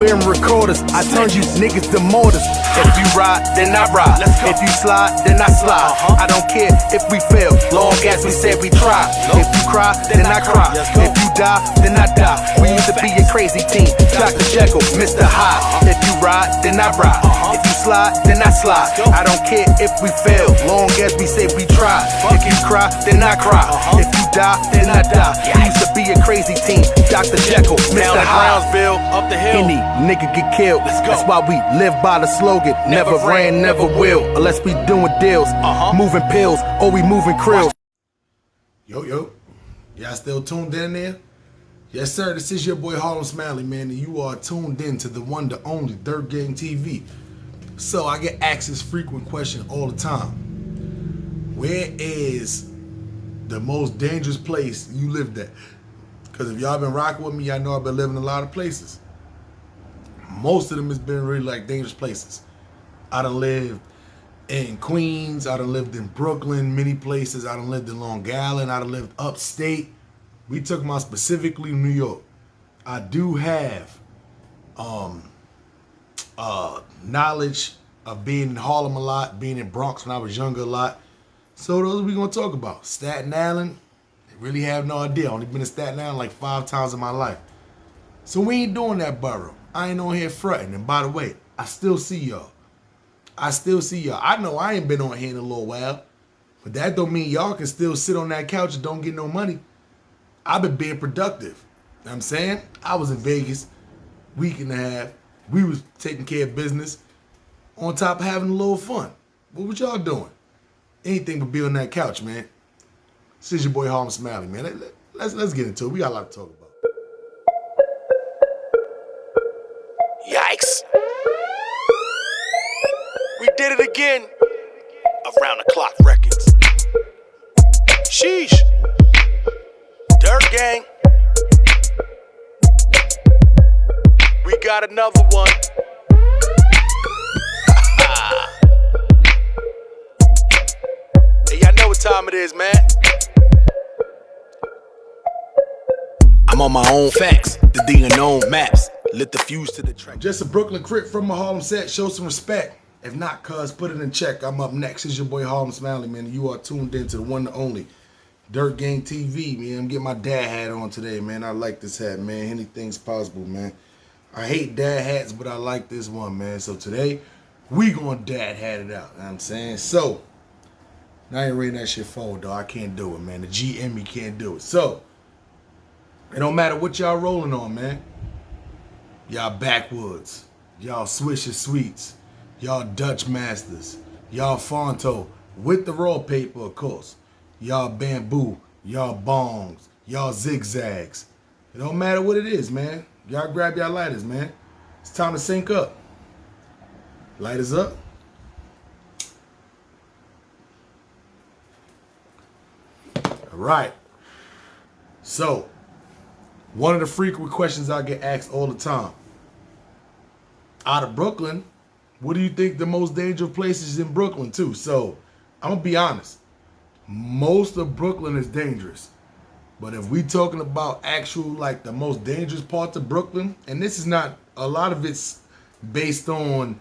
We're recorders, I turn you niggas to mortars. If you ride, then I ride. If you slide, then I slide. I don't care if we fail, long as we said we try. If you cry, then I cry. If you die, then I die. We used to be a crazy team, Dr. Jekyll, Mr. Hyde. If you ride, then I ride. If you slide, then I slide. I don't care if we fail, long as we say we try. If you cry, then I cry. If you die, then I die. We used to be a crazy team, Dr. Jekyll, Mr. Hyde. Brownsville, up the hill. Any nigga get killed. That's why we live by the slogan, never ran, never will, unless we doing deals, moving pills, or we moving krills. Yo, y'all still tuned in there? Yes, sir, this is your boy Harlem Smiley, man, and you are tuned in to the one, the only Dirt Gang TV. So I get asked this frequent question all the time. Where is the most dangerous place you lived at? Because if y'all been rocking with me, y'all know I've been living in a lot of places. Most of them has been really like dangerous places. I done lived in Queens, I done lived in Brooklyn, many places. I done lived in Long Island, I done lived upstate. We took them out specifically New York. I do have knowledge of being in Harlem a lot, being in Bronx when I was younger a lot. So those we gonna talk about. Staten Island, really have no idea. Only been in Staten Island like 5 times in my life. So we ain't doing that borough. I ain't on here fronting. And by the way, I still see y'all. I know I ain't been on here in a little while, but that don't mean y'all can still sit on that couch and don't get no money. I've been being productive. You know what I'm saying? I was in Vegas, week and a half. We was taking care of business on top of having a little fun. What was y'all doing? Anything but be on that couch, man. This is your boy Harlem Smiley, man. Let's get into it. We got a lot to talk about. Yikes. We did it again. Around the clock records. Sheesh. Dirt Gang. We got another one. Hey, y'all know what time it is, man. I'm on my own facts, the unknown maps. Lit the fuse to the track. Just a Brooklyn crit from my Harlem set. Show some respect. If not, cuz, put it in check. I'm up next. It's your boy Harlem Smiley, man. You are tuned in to the one and only Dirt Gang TV, man. I'm getting my dad hat on today, man. I like this hat, man. Anything's possible, man. I hate dad hats, but I like this one, man. So today, we gonna dad hat it out. You know what I'm saying? So, I ain't reading that shit forward, though. I can't do it, man. The GM, can't do it. So, it don't matter what y'all rolling on, man. Y'all backwoods, y'all Swisher Sweets, y'all Dutch Masters, y'all Fonto, with the raw paper, of course. Y'all bamboo, y'all bongs, y'all zigzags. It don't matter what it is, man. Y'all grab y'all lighters, man. It's time to sync up. Lighters up. All right. So, one of the frequent questions I get asked all the time. Out of Brooklyn, what do you think the most dangerous places in Brooklyn too? So, I'm going to be honest. Most of Brooklyn is dangerous. But if we talking about actual, like the most dangerous parts of Brooklyn, and this is not, a lot of it's based on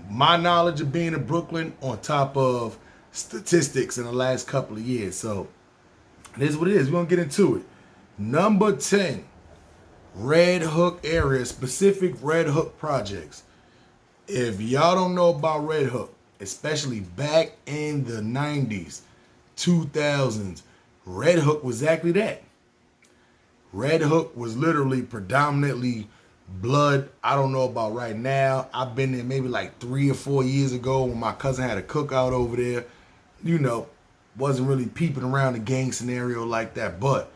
my knowledge of being in Brooklyn on top of statistics in the last couple of years. So, it is what it is. We're going to get into it. Number 10, Red Hook area, specific Red Hook projects. If y'all don't know about Red Hook, especially back in the 90s, 2000s, Red Hook was exactly that. Red Hook was literally predominantly blood. I don't know about right now. I've been there maybe like 3 or 4 years ago when my cousin had a cookout over there. You know, wasn't really peeping around the gang scenario like that, but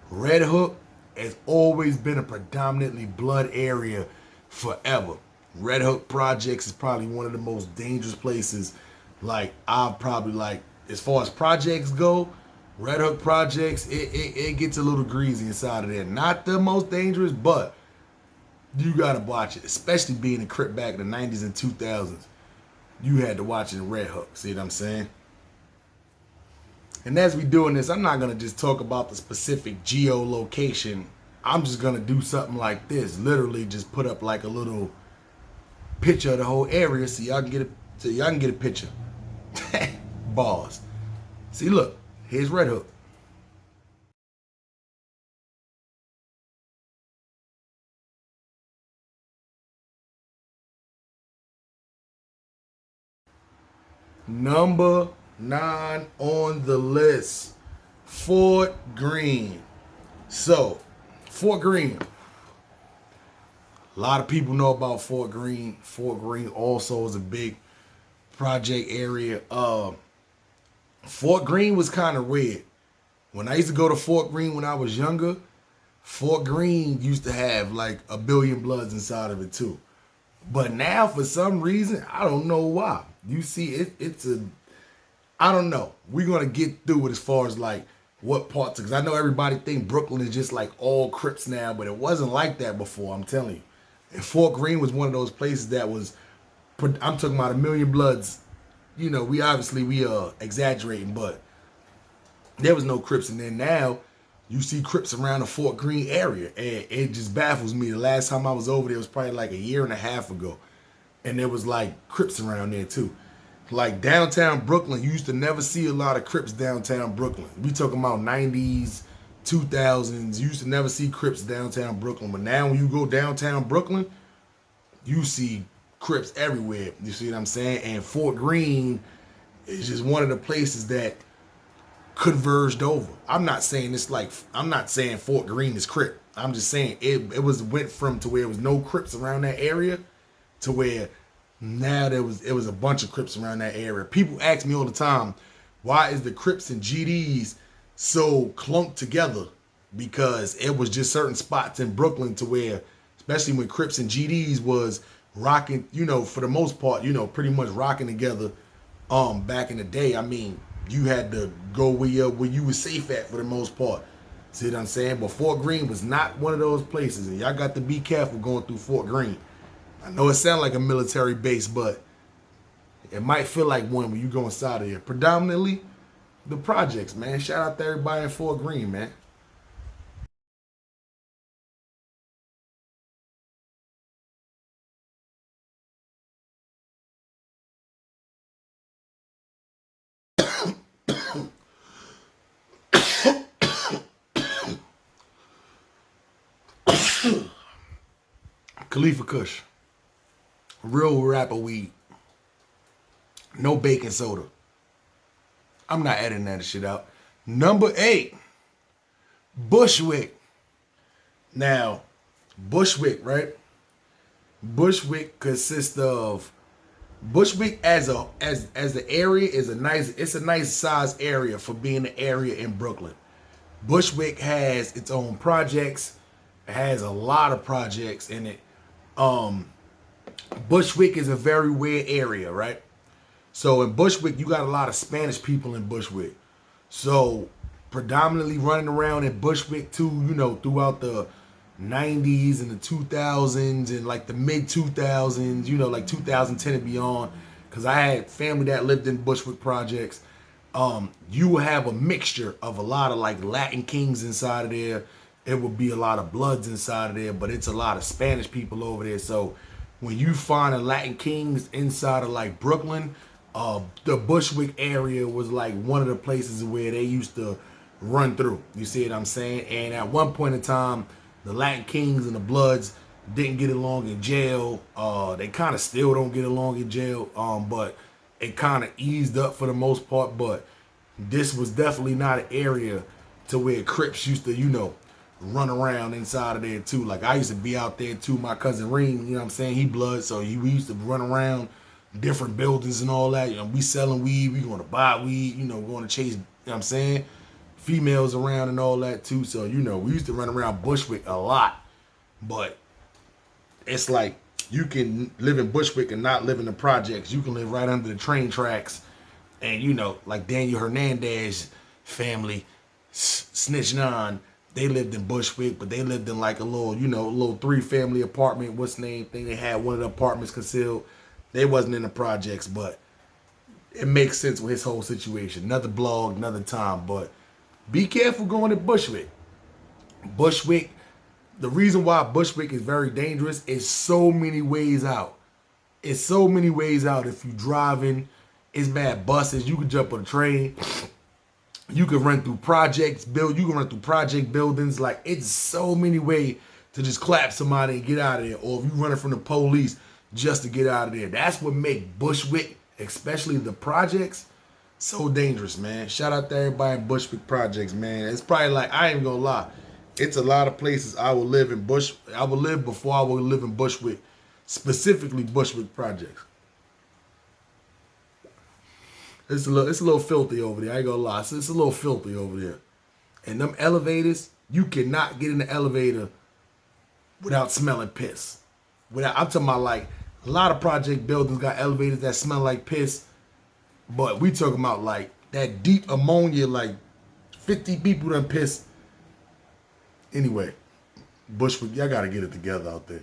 Red Hook has always been a predominantly blood area forever. Red Hook Projects is probably one of the most dangerous places. Like, I'll probably like, as far as projects go, Red Hook Projects, it gets a little greasy inside of there. Not the most dangerous, but you gotta watch it. Especially being a Crip back in the 90s and 2000s. You had to watch it in Red Hook. See what I'm saying? And as we doing this, I'm not gonna just talk about the specific geolocation I'm just gonna do something like this. Literally just put up like a little picture of the whole area so y'all can get a picture. Balls. See, look, here's Red Hook. Number 9 on the list, Fort Greene. So, Fort Greene. A lot of people know about Fort Greene. Fort Greene also is a big project area. Fort Greene was kind of weird. When I used to go to Fort Greene when I was younger, Fort Greene used to have like a billion bloods inside of it too. But now, for some reason, I don't know why. You see, I don't know. We're going to get through it as far as like what parts, because I know everybody think Brooklyn is just like all Crips now, but it wasn't like that before, I'm telling you. And Fort Greene was one of those places that was, I'm talking about a million bloods. You know, we exaggerating, but there was no Crips. And then now you see Crips around the Fort Greene area, and it just baffles me. The last time I was over there was probably like a year and a half ago, and there was like Crips around there too. Like downtown Brooklyn, you used to never see a lot of Crips downtown Brooklyn. We talking about 90s, 2000s. You used to never see Crips downtown Brooklyn, but now when you go downtown Brooklyn, you see Crips everywhere. You see what I'm saying? And Fort Greene is just one of the places that converged over. I'm not saying Fort Greene is Crip. I'm just saying it went from to where there was no Crips around that area to where now it was a bunch of Crips around that area. People ask me all the time, why is the Crips and GDs so clumped together? Because it was just certain spots in Brooklyn to where, especially when Crips and GDs was rocking, you know, for the most part, you know, pretty much rocking together back in the day. I mean, you had to go where you was safe at for the most part. See what I'm saying? But Fort Greene was not one of those places, and y'all got to be careful going through Fort Greene. I know it sounds like a military base, but it might feel like one when you go inside of here. Predominantly, the projects, man. Shout out to everybody in Fort Greene, man. Khalifa Kush. Real rapper weed. No baking soda. I'm not editing that shit out. Number 8, Bushwick. Now, Bushwick, right? Bushwick consists of Bushwick as the area is a nice size area for being an area in Brooklyn. Bushwick has its own projects. It has a lot of projects in it. Bushwick is a very weird area, right? So in Bushwick, you got a lot of Spanish people in Bushwick. So predominantly running around in Bushwick too, you know, throughout the 90s and the 2000s and like the mid 2000s, you know, like 2010 and beyond. Because I had family that lived in Bushwick projects. You will have a mixture of a lot of like Latin kings inside of there. It would be a lot of Bloods inside of there, but it's a lot of Spanish people over there. So when you find a Latin kings inside of like Brooklyn, the Bushwick area was like one of the places where they used to run through. You see what I'm saying? And at one point in time, the Latin kings and the Bloods didn't get along in jail. They kind of still don't get along in jail, but it kind of eased up for the most part. But this was definitely not an area to where Crips used to, you know, run around inside of there too. Like I used to be out there too. My cousin Reem, you know what I'm saying? He Blood, so we used to run around different buildings and all that. You know, we selling weed, we going to buy weed, you know, going to chase, you know what I'm saying? Females around and all that too. So, you know, we used to run around Bushwick a lot. But it's like you can live in Bushwick and not live in the projects. You can live right under the train tracks. And, you know, like Daniel Hernandez family, Snitch Nine, they lived in Bushwick, but they lived in like a little, you know, little 3-family apartment. What's the name thing? They had one of the apartments concealed. They wasn't in the projects, but it makes sense with his whole situation. Another blog, another time. But be careful going to Bushwick. Bushwick the reason why Bushwick is very dangerous is so many ways out. It's so many ways out. If you driving, it's bad buses. You can jump on a train. You can run through projects, you can run through project buildings. Like, it's so many ways to just clap somebody and get out of there. Or if you running from the police just to get out of there. That's what make Bushwick, especially the projects, so dangerous, man. Shout out to everybody in Bushwick projects, man. It's probably like, I ain't gonna lie, it's a lot of places I would live in I would live before I would live in Bushwick, specifically Bushwick projects. It's a little filthy over there. I ain't gonna lie. It's a little filthy over there. And them elevators, you cannot get in the elevator without smelling piss. I'm talking about, like, a lot of project buildings got elevators that smell like piss, but we talking about like that deep ammonia, like 50 people done piss. Anyway, Bushwick, y'all gotta get it together out there.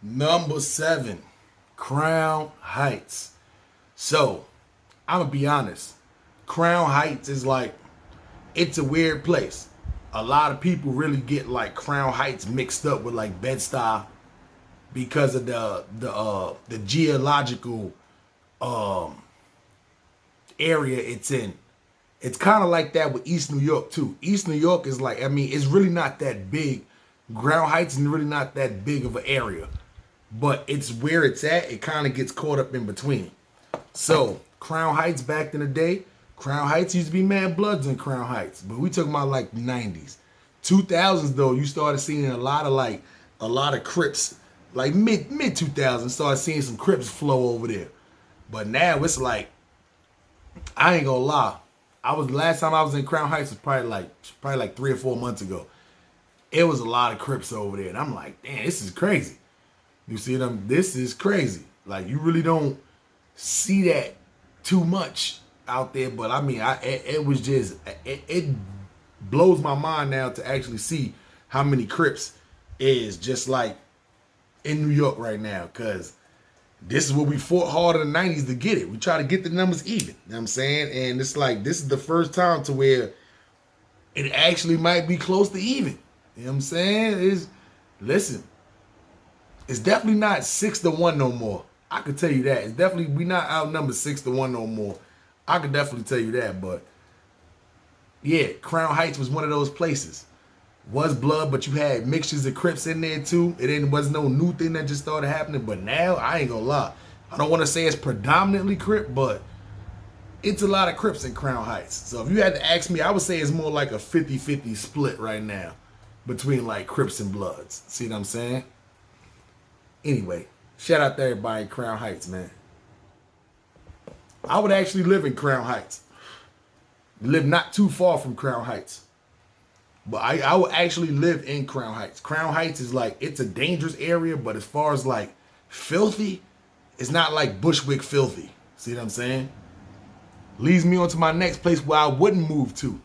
Number 7, Crown Heights. So, I'm gonna be honest. Crown Heights is like, it's a weird place. A lot of people really get like Crown Heights mixed up with like Bedstar because of the geological area it's in. It's kind of like that with East New York too. East New York is like, I mean, it's really not that big. Crown Heights is really not that big of an area. But it's where it's at, it kind of gets caught up in between. So, Crown Heights back in the day, Crown Heights used to be mad bloods in Crown Heights. But we talking about like the 90s. 2000s though, you started seeing a lot of Crips, like mid 2000s, started seeing some Crips flow over there. But now it's like, I ain't gonna lie. Last time I was in Crown Heights was probably like 3 or 4 months ago. It was a lot of Crips over there. And I'm like, damn, this is crazy. You see them? This is crazy. Like, you really don't see that too much out there. But I mean, it was just, it blows my mind now to actually see how many Crips is just like in New York right now. Because this is what we fought hard in the 90s to get it. We try to get the numbers even. You know what I'm saying? And it's like, this is the first time to where it actually might be close to even. You know what I'm saying? Listen. It's definitely not 6-1 no more. I can tell you that. It's definitely, we not outnumbered 6-1 no more. I could definitely tell you that. But yeah, Crown Heights was one of those places. Was blood, but you had mixtures of Crips in there too. It wasn't no new thing that just started happening. But now, I ain't gonna lie. I don't want to say it's predominantly Crip, but it's a lot of Crips in Crown Heights. So if you had to ask me, I would say it's more like a 50-50 split right now between like Crips and Bloods. See what I'm saying? Anyway, shout out to everybody in Crown Heights, man. I would actually live in Crown Heights. Live not too far from Crown Heights. But I would actually live in Crown Heights. Crown Heights is like, it's a dangerous area, but as far as like filthy, it's not like Bushwick filthy. See what I'm saying? Leads me on to my next place where I wouldn't move to.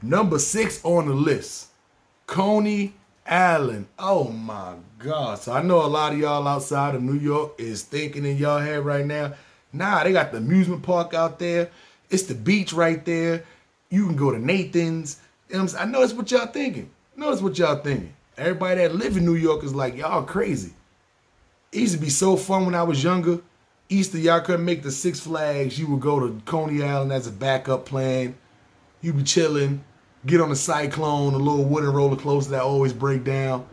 Number 6 on the list, Coney Island. Oh my God. So I know a lot of y'all outside of New York is thinking in y'all head right now, nah, they got the amusement park out there. It's the beach right there. You can go to Nathan's. You know what I'm saying? I know that's what y'all thinking. Everybody that live in New York is like, y'all crazy. It used to be so fun when I was younger. Easter, y'all couldn't make the Six Flags. You would go to Coney Island as a backup plan. You be chilling. Get on the Cyclone, a little wooden roller coaster that always break down.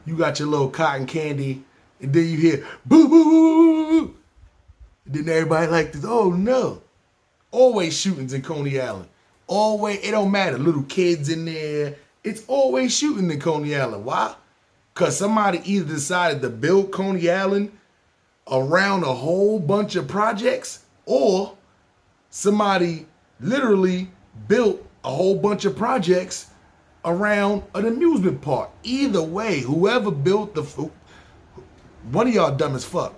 You got your little cotton candy, and then you hear boo boo boo boo boo. And then everybody like this. Oh no! Always shootings in Coney Island. Always, it don't matter. Little kids in there. It's always shooting in Coney Island. Why? Cause somebody either decided to build Coney Island around a whole bunch of projects, or somebody literally built a whole bunch of projects around an amusement park. Either way, whoever built one of y'all dumb as fuck.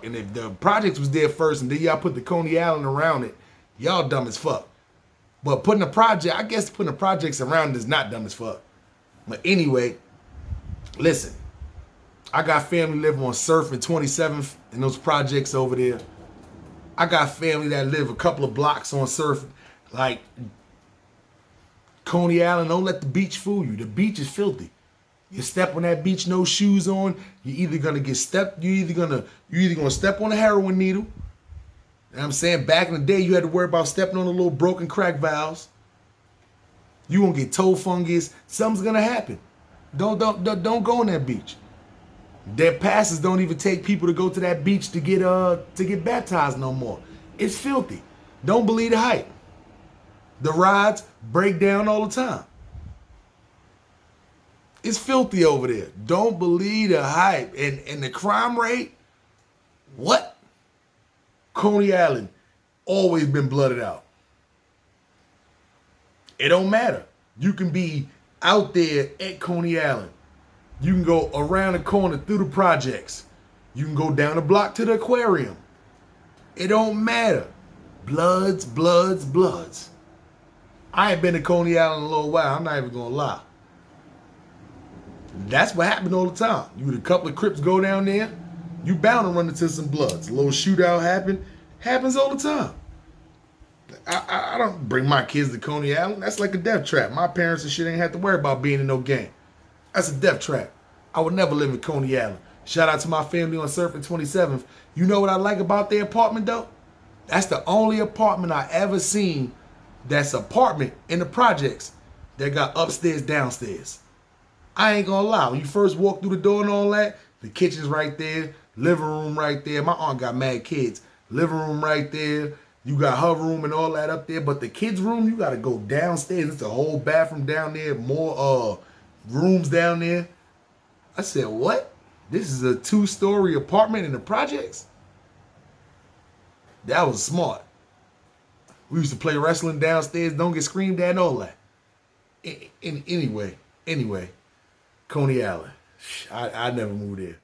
And if the projects was there first and then y'all put the Coney Island around it, y'all dumb as fuck. But putting a project, I guess putting the projects around is not dumb as fuck. But anyway, listen, I got family living on Surf and 27th and those projects over there. I got family that live a couple of blocks on Surf, like Coney Island. Don't let the beach fool you. The beach is filthy. You step on that beach, no shoes on, you're either gonna get stepped, you're either gonna step on a heroin needle. You know what I'm saying? Back in the day, you had to worry about stepping on the little broken crack valves. You gonna get toe fungus. Something's gonna happen. Don't go on that beach. Their passes don't even take people to go to that beach to get baptized no more. It's filthy. Don't believe the hype. The rides break down all the time. It's filthy over there. Don't believe the hype. And the crime rate, what? Coney Island, always been blooded out. It don't matter. You can be out there at Coney Island. You can go around the corner through the projects. You can go down the block to the aquarium. It don't matter. Bloods, bloods, bloods. I ain't been to Coney Island in a little while. I'm not even gonna lie. That's what happened all the time. You had a couple of Crips go down there, you bound to run into some bloods. A little shootout happens all the time. I don't bring my kids to Coney Island. That's like a death trap. My parents and shit ain't have to worry about being in no gang. That's a death trap. I would never live in Coney Island. Shout out to my family on Surf and 27th. You know what I like about their apartment though? That's the only apartment I ever seen that's apartment in the projects that got upstairs, downstairs. I ain't gonna lie. When you first walk through the door and all that, the kitchen's right there, living room right there. My aunt got mad kids. Living room right there. You got her room and all that up there. But the kids' room, you gotta go downstairs. It's a whole bathroom down there, more rooms down there. I said, what? This is a 2-story apartment in the projects? That was smart. We used to play wrestling downstairs, don't get screamed at and all that. Anyway, Coney Island. I never moved there.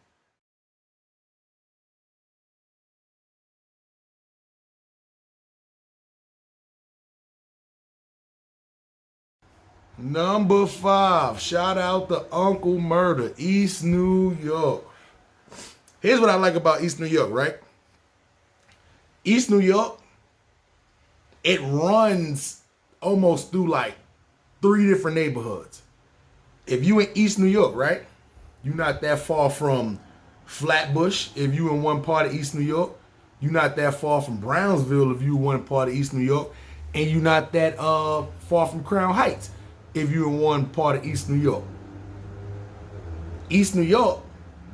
Number 5, shout out to Uncle Murder, East New York. Here's what I like about East New York, right? East New York, it runs almost through like 3 different neighborhoods. If you in East New York, right? You're not that far from Flatbush if you in one part of East New York. You're not that far from Brownsville if you one part of East New York. And you're not that far from Crown Heights if you're in one part of East New York. East New York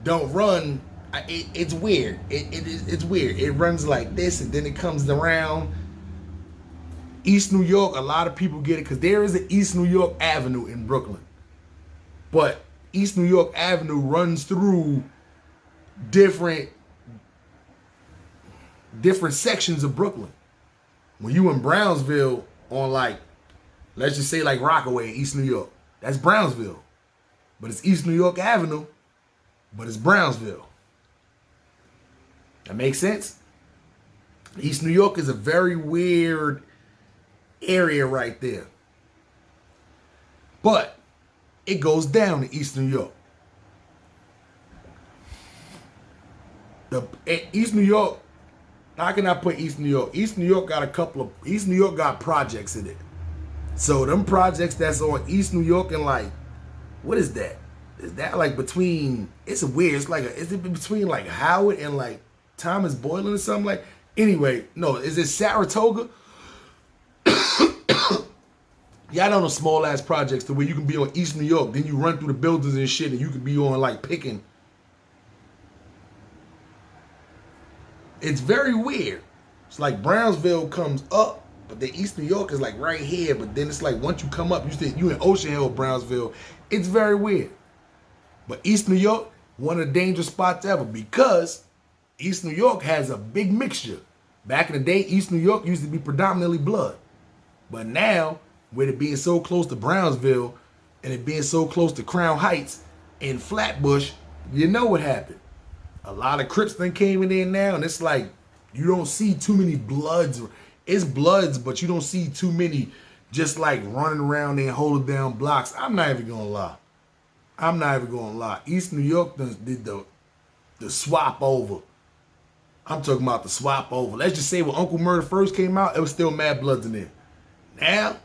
don't run, it's weird. It's weird. It runs like this and then it comes around. East New York, a lot of people get it because there is an East New York Avenue in Brooklyn. But East New York Avenue runs through different sections of Brooklyn. When you in Brownsville on like, let's just say like Rockaway, East New York, that's Brownsville. But it's East New York Avenue, but it's Brownsville. That makes sense? East New York is a very weird area right there. But it goes down to East New York. East New York, how can I put East New York? East New York got projects in it. So them projects that's on East New York and like, what is that? Is that like between, it's weird, it's like, is it between like Howard and like Thomas Boylan or something like? Anyway, no, is it Saratoga? Y'all know the small ass projects to where you can be on East New York, then you run through the buildings and shit and you can be on like picking. It's very weird. It's like Brownsville comes up, but the East New York is like right here, but then it's like once you come up, you in Ocean Hill, Brownsville. It's very weird. But East New York, one of the dangerous spots ever because East New York has a big mixture. Back in the day, East New York used to be predominantly blood. But now, with it being so close to Brownsville and it being so close to Crown Heights and Flatbush, you know what happened. A lot of Crips then came in there now, and it's like you don't see too many bloods. It's bloods, but you don't see too many just like running around there and holding down blocks. I'm not even gonna lie. I'm not even gonna lie. East New York did the swap over. I'm talking about the swap over. Let's just say when Uncle Murder first came out, it was still Mad Bloods in there. Now,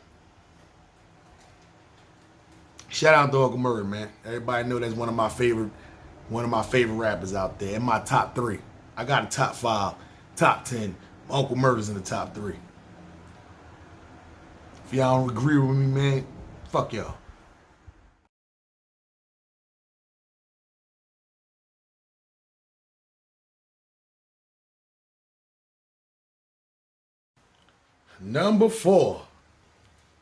shout out to Uncle Murder, man. Everybody know that's one of my favorite rappers out there. In my top 3. I got a top 5, top 10. Uncle Murder's in the top 3. If y'all don't agree with me, man, fuck y'all. Number 4,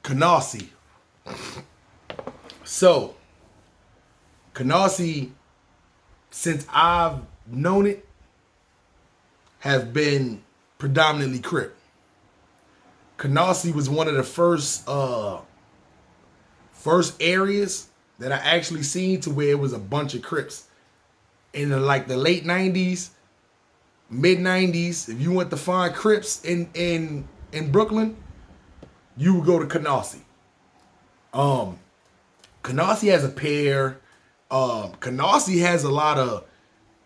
Kanasi. So, Kanasi, since I've known it, have been predominantly Crip. Kanasi was one of the first areas that I actually seen to where it was a bunch of Crips. In the late 90s, mid 90s, if you went to find Crips in Brooklyn, you would go to Kanasi. Kanasi has a pair. Kanasi has a lot of.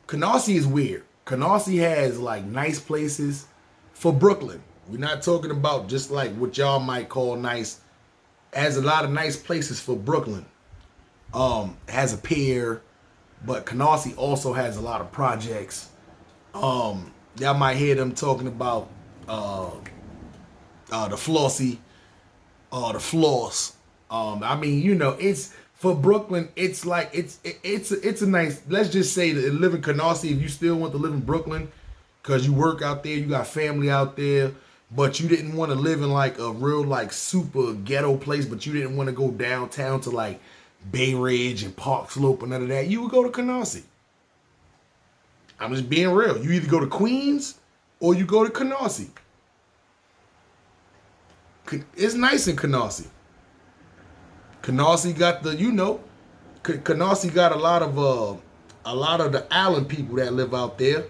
Kanasi is weird. Kanasi has like nice places for Brooklyn. We're not talking about just like what y'all might call nice. Has a lot of nice places for Brooklyn. Has a pier, but Kanasi also has a lot of projects. Y'all might hear them talking about the Flossy, the Floss. I mean, you know, it's for Brooklyn. It's like it's a nice. Let's just say that live in Kanasi. If you still want to live in Brooklyn, cause you work out there, you got family out there, but you didn't want to live in like a real like super ghetto place, but you didn't want to go downtown to like Bay Ridge and Park Slope and none of that. You would go to Kanasi. I'm just being real. You either go to Queens or you go to Kanasi. It's nice in Kanasi. Kanasi got the, you know, Kanasi got a lot of the island people that live out there.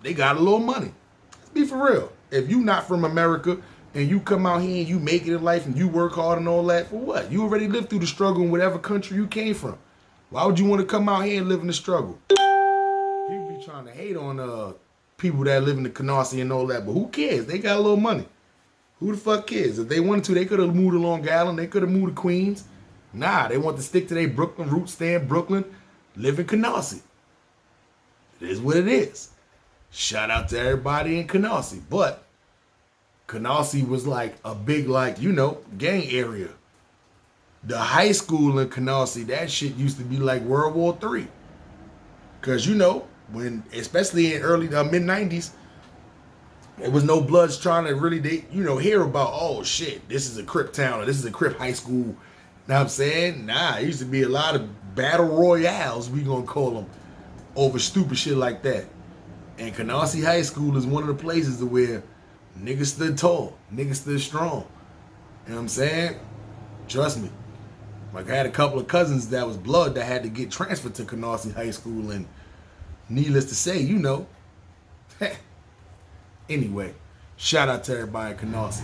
They got a little money. Let's be for real. If you not from America and you come out here and you make it in life and you work hard and all that, for what? You already lived through the struggle in whatever country you came from. Why would you want to come out here and live in the struggle? People be trying to hate on people that live in the Kanasi and all that, but who cares? They got a little money. Who the fuck cares? If they wanted to, they could have moved to Long Island. They could have moved to Queens. Nah, they want to stick to their Brooklyn roots, stay in Brooklyn, live in Kanasi. It is what it is. Shout out to everybody in Kanasi. But Kanasi was like a big, like, you know, gang area. The high school in Kanasi, that shit used to be like World War III. Because, you know, when, especially in early, mid-90s, there was no Bloods trying to really, hear about, oh shit, this is a Crip town or this is a Crip high school. Know what I'm saying? Nah, it used to be a lot of battle royales, we gonna call them, over stupid shit like that. And Kanasi High School is one of the places where niggas stood tall, niggas stood strong. You know what I'm saying? Trust me. Like I had a couple of cousins that was Blood that had to get transferred to Kanasi High School, and needless to say, you know, anyway, shout out to everybody in Kanasi.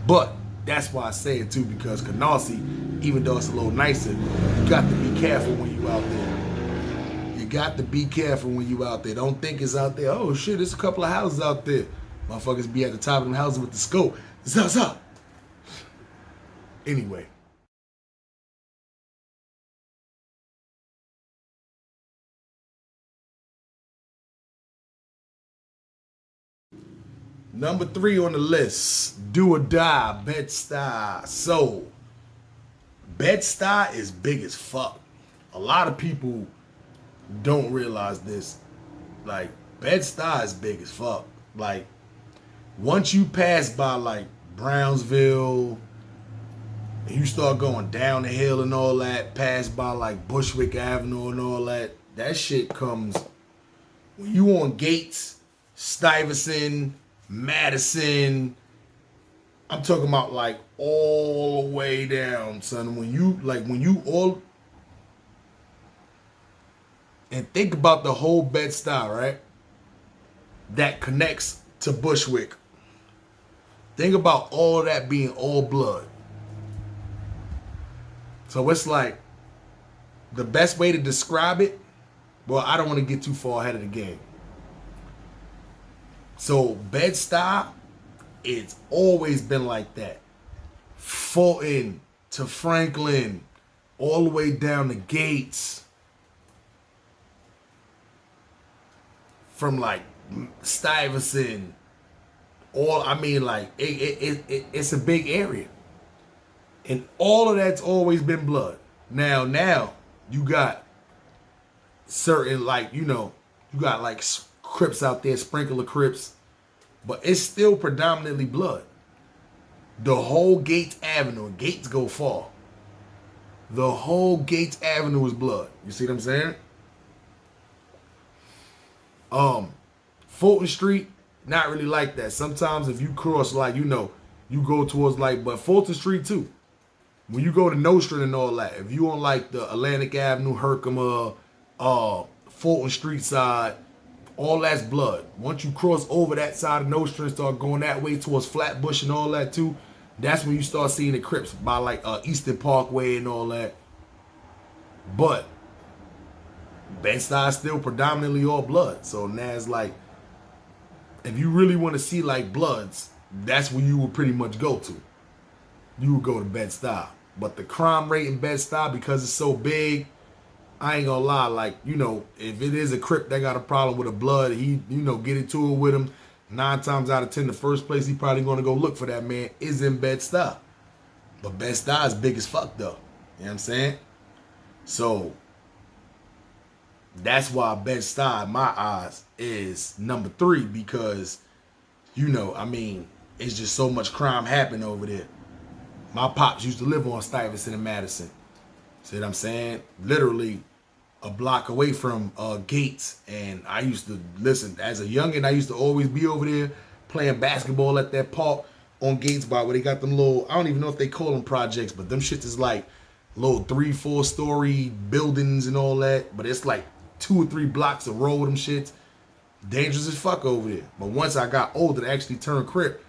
But that's why I say it too, because Kanasi, even though it's a little nicer, you got to be careful when you out there. You got to be careful when you out there. Don't think it's out there, oh shit, there's a couple of houses out there. Motherfuckers be at the top of them houses with the scope. Zah. Anyway. Number 3 on the list, Do or Die, Bedstar. So, Bedstar is big as fuck. A lot of people don't realize this. Like, Bedstar is big as fuck. Like, once you pass by, like, Brownsville, and you start going down the hill and all that, pass by, like, Bushwick Avenue and all that, that shit comes, when you on Gates, Stuyvesant, Madison, I'm talking about like all the way down, son. When you all, and think about the whole Bedstar, right? That connects to Bushwick. Think about all that being all blood. So it's like, the best way to describe it, well, I don't want to get too far ahead of the game. So Bedstar, it's always been like that. Fulton to Franklin, all the way down to Gates. From like Stuyvesant, it's a big area. And all of that's always been blood. Now, you got certain, like, you got like Crips out there, sprinkler Crips, but it's still predominantly blood. The whole Gates Avenue, Gates go far. The whole Gates Avenue is blood. You see what I'm saying? Fulton Street, not really like that. Sometimes if you cross, like, you go towards like, but Fulton Street too. When you go to Nostrand and all that, if you on like the Atlantic Avenue, Herkimer, Fulton Street side, all that's blood. Once you cross over that side of Nostrand and start going that way towards Flatbush and all that too, that's when you start seeing the Crips by like Eastern Parkway and all that. But Bedstar is still predominantly all blood. So now it's like, if you really want to see like bloods, that's where you would pretty much go to. You would go to Bedstar. But the crime rate in Bedstar, because it's so big, I ain't gonna lie, like, if it is a Crip that got a problem with a blood, he, get into it with him, 9 times out of 10, the first place he probably gonna go look for that man is in Bedstar. But Bedstar is big as fuck though. You know what I'm saying? So that's why Bedstar, in my eyes, is number 3, because, it's just so much crime happening over there. My pops used to live on Stuyvesant and Madison. See what I'm saying? Literally a block away from Gates. And I used to, listen, as a youngin', I used to always be over there playing basketball at that park on Gates Bar, where they got them little, I don't even know if they call them projects, but them shits is like little 3-4 story buildings and all that. But it's like 2 or 3 blocks of row of them shits. Dangerous as fuck over there. But once I got older to actually turn Crip,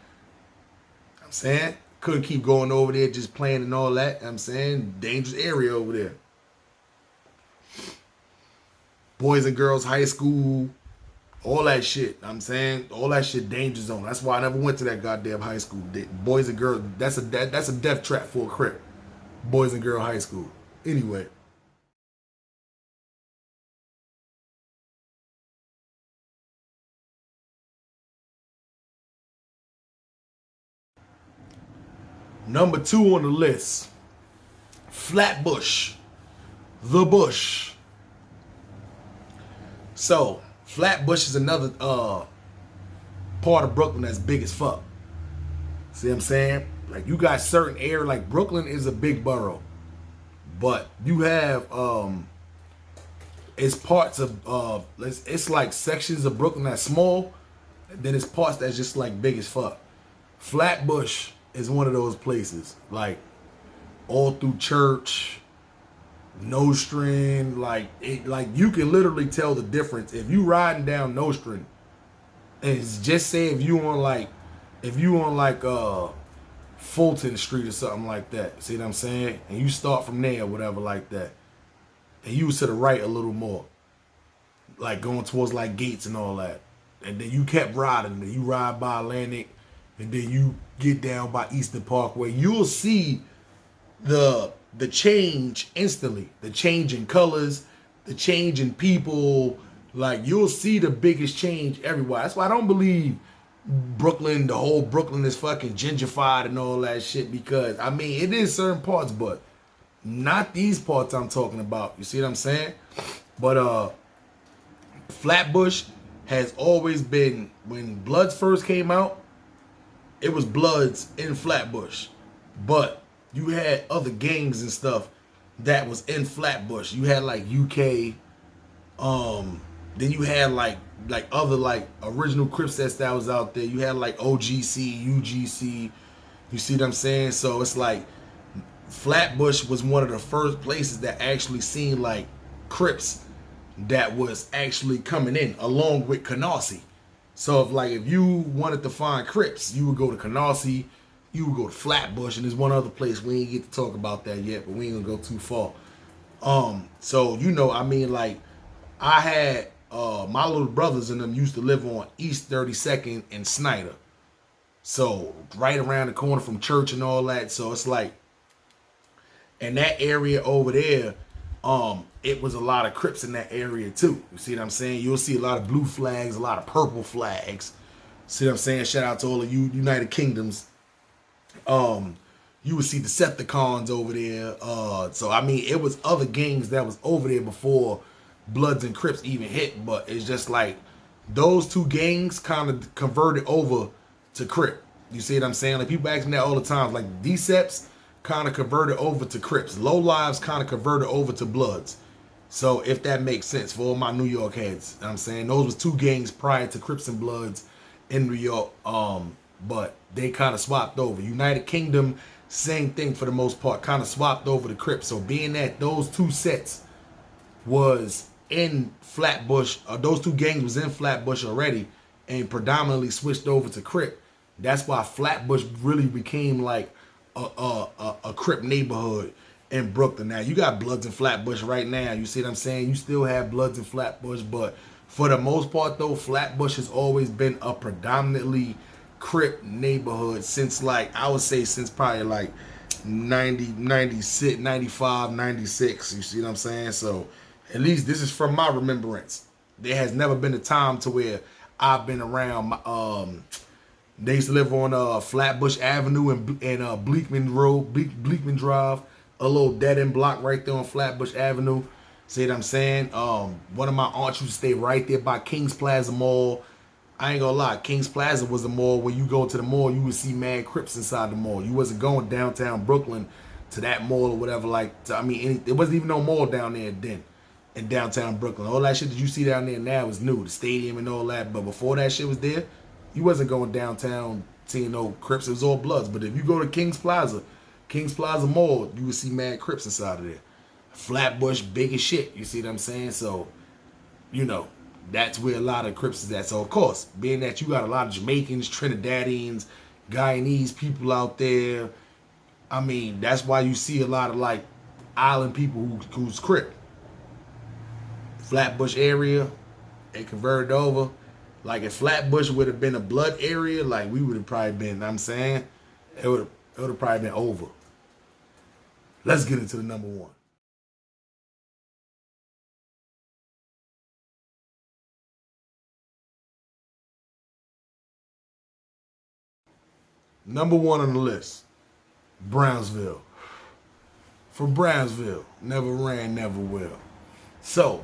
I'm saying, couldn't keep going over there just playing and all that. I'm saying, dangerous area over there. Boys and girls high school, all that shit. I'm saying, all that shit danger zone. That's why I never went to that goddamn high school. Boys and girls, that's a death trap for a Crip. Boys and girl high school. Anyway. Number 2 on the list, Flatbush, the Bush. So, Flatbush is another part of Brooklyn that's big as fuck. See what I'm saying? Like, you got certain area, like Brooklyn is a big borough, but you have it's parts of it's like sections of Brooklyn that's small, and then it's parts that's just like big as fuck. Flatbush is one of those places, like all through Church, Nostrand, like you can literally tell the difference if you riding down Nostrand, and it's just say if you on like Fulton Street or something like that. See what I'm saying? And you start from there or whatever like that, and you was to the right a little more, like going towards like Gates and all that, and then you kept riding, and you ride by Atlantic, and then you get down by Eastern Parkway, you'll see the change instantly. The change in colors, the change in people. Like, you'll see the biggest change everywhere. That's why I don't believe Brooklyn, the whole Brooklyn is fucking gentrified and all that shit, because, I mean, it is certain parts, but not these parts I'm talking about. You see what I'm saying? But Flatbush has always been, when Bloods first came out, it was Bloods in Flatbush. But you had other gangs and stuff that was in Flatbush. You had like UK, then you had like other like original Crips that was out there. You had like OGC, UGC. You see what I'm saying? So it's like Flatbush was one of the first places that actually seen like Crips that was actually coming in, along with Kanasi. So if you wanted to find Crips, you would go to Kanasi, you would go to Flatbush, and there's one other place we ain't get to talk about that yet, but we ain't gonna go too far. So you know, I mean, like, I had my little brothers and them used to live on East 32nd and Snyder. So right around the corner from church and all that. So it's like, in that area over there, it was a lot of Crips in that area too. You see what I'm saying? You'll see a lot of blue flags, a lot of purple flags. See what I'm saying? Shout out to all of you United Kingdoms. You would see Decepticons over there. So I mean, it was other gangs that was over there before Bloods and Crips even hit. But it's just like those two gangs kind of converted over to Crip. You see what I'm saying? Like, people ask me that all the time. Like, Deceps kind of converted over to Crips. Low Lives kind of converted over to Bloods. So if that makes sense for all my New York heads, you know what I'm saying, those was two gangs prior to Crips and Bloods in New York. But they kind of swapped over. United Kingdom, same thing for the most part, kind of swapped over to Crips. So being that those two sets was in Flatbush, or those two gangs was in Flatbush already, and predominantly switched over to Crip. That's why Flatbush really became like a Crip neighborhood in Brooklyn. Now you got Bloods in Flatbush right now. You see what I'm saying? You still have Bloods in Flatbush, but for the most part though, Flatbush has always been a predominantly Crip neighborhood since, like, I would say since probably like 90, 96, 95, 96. You see what I'm saying? So at least this is from my remembrance. There has never been a time to where I've been around. They used to live on Flatbush Avenue and Bleakman Road, Bleakman Drive, a little dead end block right there on Flatbush Avenue. See what I'm saying? One of my aunts used to stay right there by Kings Plaza Mall. I ain't gonna lie, Kings Plaza was a mall where you go to the mall, you would see mad Crips inside the mall. You wasn't going downtown Brooklyn to that mall or whatever. Like, I mean, there wasn't even no mall down there then in downtown Brooklyn. All that shit that you see down there now is new, the stadium and all that. But before that shit was there, you wasn't going downtown seeing no Crips. It was all Bloods. But if you go to Kings Plaza Mall, you would see mad Crips inside of there. Flatbush, big as shit. You see what I'm saying? So, you know, that's where a lot of Crips is at. So, of course, being that you got a lot of Jamaicans, Trinidadians, Guyanese people out there, I mean, that's why you see a lot of, like, island people who's Crip. Flatbush area, they converted over. Like, if Flatbush would have been a Blood area, like, we would have probably been, you know what I'm saying? It would have probably been over. Let's get into the number one. Number one on the list, Brownsville. From Brownsville, never ran, never will. So,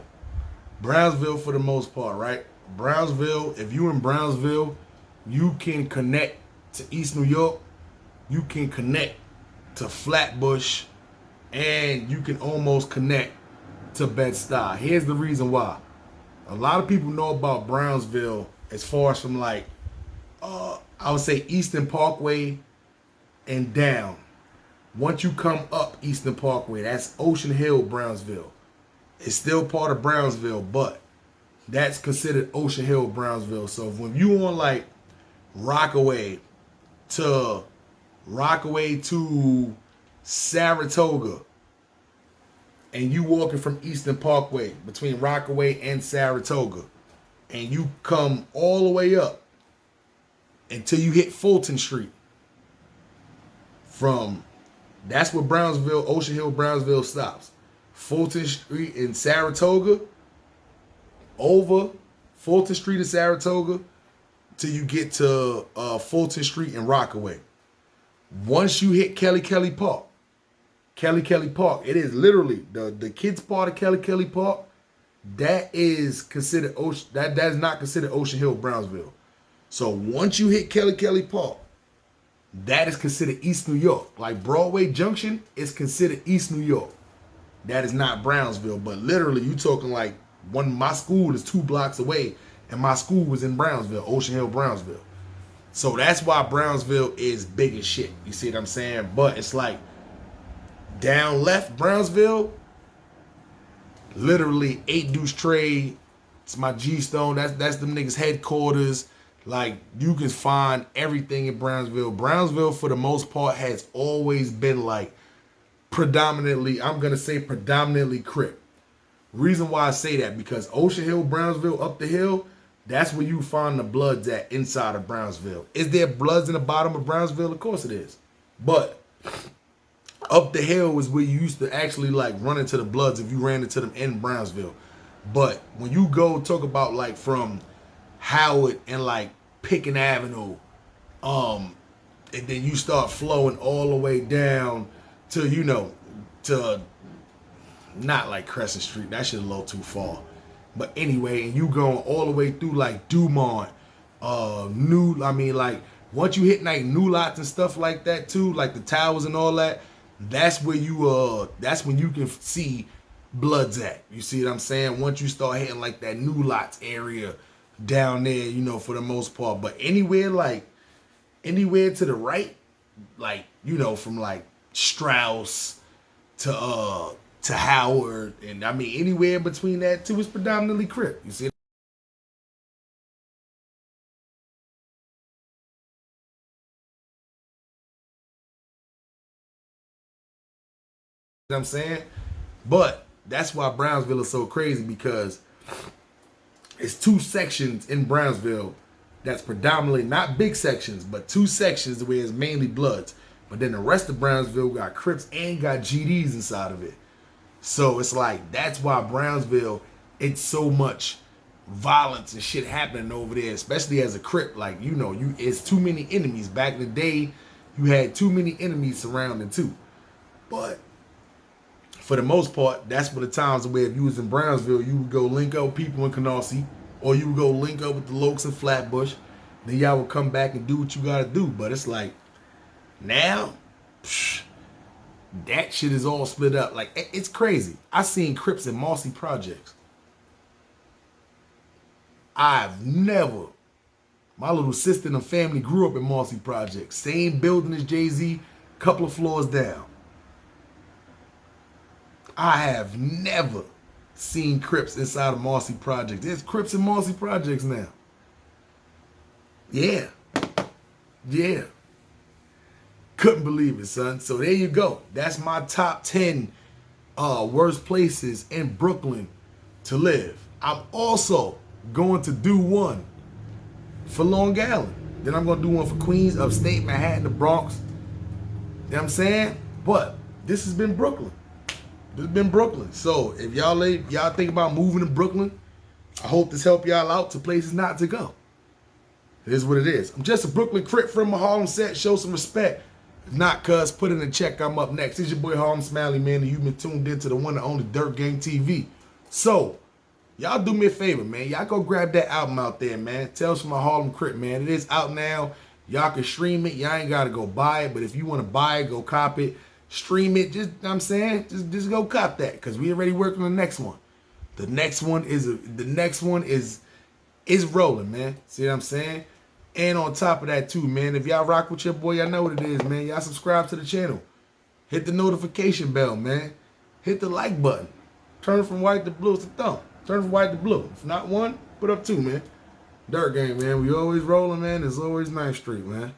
Brownsville for the most part, right? Brownsville, if you in Brownsville, you can connect to East New York, you can connect to Flatbush, and you can almost connect to Bedstar. Here's the reason why. A lot of people know about Brownsville as far as from, like, I would say Eastern Parkway and down. Once you come up Eastern Parkway, that's Ocean Hill, Brownsville. It's still part of Brownsville, but that's considered Ocean Hill, Brownsville. So when you on, like, Rockaway to Saratoga, and you walking from Eastern Parkway between Rockaway and Saratoga, and you come all the way up until you hit Fulton Street. That's where Brownsville, Ocean Hill, Brownsville stops. Fulton Street in Saratoga, over Fulton Street in Saratoga, till you get to Fulton Street in Rockaway. Once you hit Kelly Park, it is literally the kids part of Kelly Park. That is considered that is not considered Ocean Hill, Brownsville. So once you hit Kelly Park, that is considered East New York. Like Broadway Junction is considered East New York. That is not Brownsville, but literally you talking like my school is 2 blocks away, and my school was in Brownsville, Ocean Hill, Brownsville. So that's why Brownsville is big as shit. You see what I'm saying? But it's like down left Brownsville, literally 8 Deuce Trade. It's my G-Stone. That's them niggas' headquarters. Like, you can find everything in Brownsville. Brownsville, for the most part, has always been like predominantly, I'm going to say predominantly Crip. Reason why I say that, because Ocean Hill, Brownsville, up the hill, that's where you find the Bloods at inside of Brownsville. Is there Bloods in the bottom of Brownsville? Of course it is. But up the hill is where you used to actually like run into the Bloods if you ran into them in Brownsville. But when you go talk about like from Howard and like Picken Avenue, and then you start flowing all the way down to, you know, to not like Crescent Street. That shit a little too far. But anyway, and you going all the way through like Dumont, like once you hit like New Lots and stuff like that too, like the towers and all that, that's where you that's when you can see Bloods at. You see what I'm saying? Once you start hitting like that New Lots area down there, you know, for the most part. But anywhere to the right, like, you know, from like Strauss to Howard, and I mean anywhere in between that too is predominantly Crip. You see what I'm saying? But that's why Brownsville is so crazy, because it's two sections in Brownsville that's predominantly not big sections, but two sections where it's mainly Bloods. But then the rest of Brownsville got Crips and got GDs inside of it. So it's like, that's why Brownsville, it's so much violence and shit happening over there, especially as a Crip. Like, you know, it's too many enemies. Back in the day, you had too many enemies surrounding too. But for the most part, that's what the times where if you was in Brownsville, you would go link up with people in Kanasi, or you would go link up with the Lokes in Flatbush. Then y'all would come back and do what you gotta do. But it's like, now, that shit is all split up. Like, it's crazy. I seen Crips in Marcy Projects. I've never. My little sister and family grew up in Marcy Projects. Same building as Jay-Z, couple of floors down. I have never seen Crips inside of Marcy Projects. There's Crips in Marcy Projects now. Yeah. Yeah. Couldn't believe it, son. So there you go. That's my top 10 worst places in Brooklyn to live. I'm also going to do one for Long Island. Then I'm going to do one for Queens, Upstate, Manhattan, the Bronx. You know what I'm saying? But this has been Brooklyn. This has been Brooklyn. So if y'all think about moving to Brooklyn, I hope this help y'all out to places not to go. It is what it is. I'm just a Brooklyn Crip from a Harlem set. Show some respect. If not, cuz, put in a check. I'm up next. It's your boy Harlem Smiley, man, and you've been tuned into the one and only Dirt Gang TV. So, y'all do me a favor, man. Y'all go grab that album out there, man. Tales from a Harlem Crip, man. It is out now. Y'all can stream it. Y'all ain't got to go buy it, but if you want to buy it, go cop it. Stream it. Just, you know what I'm saying, just go cop that, because we already working on the next one. The next one is rolling, man. See what I'm saying? And on top of that too, man, if y'all rock with your boy, y'all know what it is, man. Y'all subscribe to the channel. Hit the notification bell, man. Hit the like button. Turn it from white to blue. It's a thumb. Turn it from white to blue. If not one, put up two, man. Dirt Gang, man. We always rolling, man. It's always 9th Street, man.